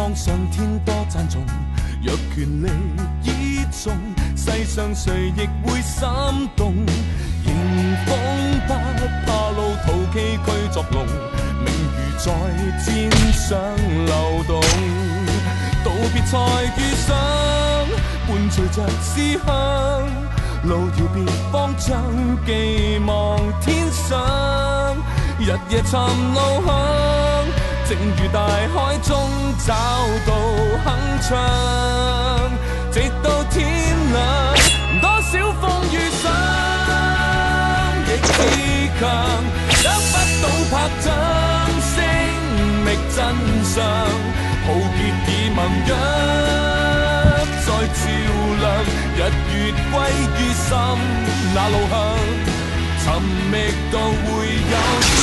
望上天多讚頌。若權力倚重，世上誰亦會心動。迎風不怕路途崎嶇作弄，名譽在戰上流動。道別才遇上，伴隨着思鄉，路遙別方將寄望天上。日夜尋路向，正如大海中找到鏗鏘，直到天亮。多少風雨上，亦自強，得不到拍掌聲覓真相。浩劫已盟約在照亮，日月歸於心，那路向尋覓到會有。